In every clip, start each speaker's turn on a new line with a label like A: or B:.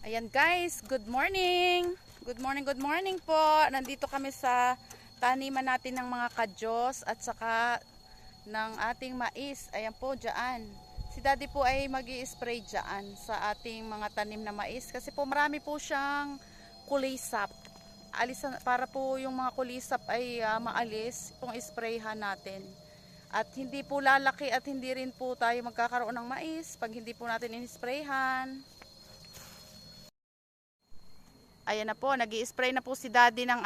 A: Ayan guys, good morning! Good morning po! Nandito kami sa taniman natin ng mga kadyos at saka ng ating mais. Ayan po, dyan. Si daddy po ay mag-i-spray dyan sa ating mga tanim na mais kasi po marami po siyang kulisap. Para po yung mga kulisap ay maalis, pong sprayhan natin. At hindi po lalaki at hindi rin po tayo magkakaroon ng mais pag hindi po natin in-sprayhan. Ayan na po, nag-i-spray na po si daddy ng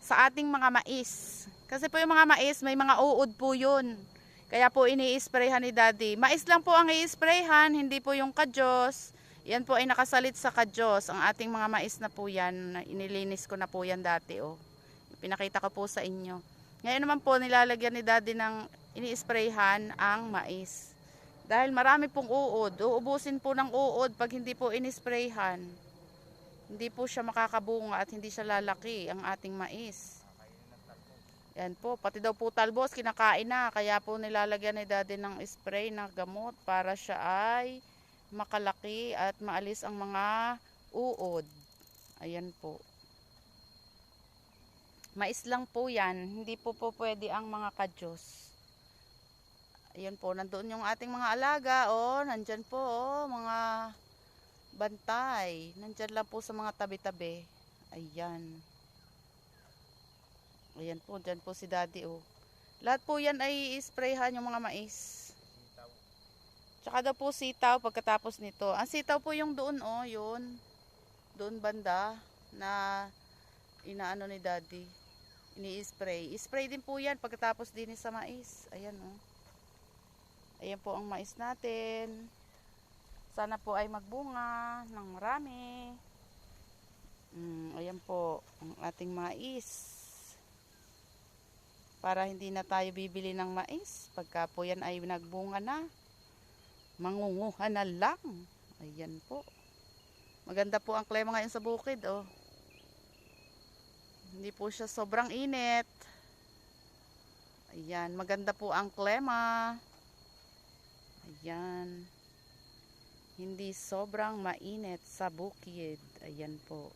A: sa ating mga mais. Kasi po yung mga mais, may mga uod po yun. Kaya po ini-sprayhan ni daddy. Mais lang po ang i-sprayhan, hindi po yung kadyos. Yan po ay nakasalit sa kadyos. Ang ating mga mais na po yan, inilinis ko na po yan dati. Oh. Pinakita ko po sa inyo. Ngayon naman po nilalagyan ni daddy ng ini-sprayhan ang mais. Dahil marami pong uod, uubusin po ng uod pag hindi po in-sprayhan. Hindi po siya makakabunga at hindi siya lalaki ang ating mais. Yan po, pati daw po talbos kinakain na. Kaya po nilalagyan ni daddy ng spray na gamot para siya ay makalaki at maalis ang mga uod. Ayan po. Mais lang po yan, hindi po pwede ang mga kadyos. Ayan po, nandoon yung ating mga alaga. Oh, nandyan po, oh, mga bantay. Nandyan lang po sa mga tabi-tabi. Ayan. Ayan po, dyan po si daddy, oh. Lahat po yan ay isprayhan yung mga mais. Tsaka daw po sitaw pagkatapos nito. Ang sitaw po yung doon, oh, yun. Doon banda na inaano ni daddy. Ini-spray. Spray din po yan pagkatapos din sa mais. Ayan, oh. Ayan po ang mais natin. Sana po ay magbunga ng marami. Ayan po ang ating mais. Para hindi na tayo bibili ng mais. Pagka po yan ay nagbunga na, mangunguha na lang. Ayan po. Maganda po ang klima ngayon sa bukid. Oh. Hindi po siya sobrang init. Ayan. Maganda po ang klima. Ayan. Hindi sobrang mainit sa bukid. Ayan po.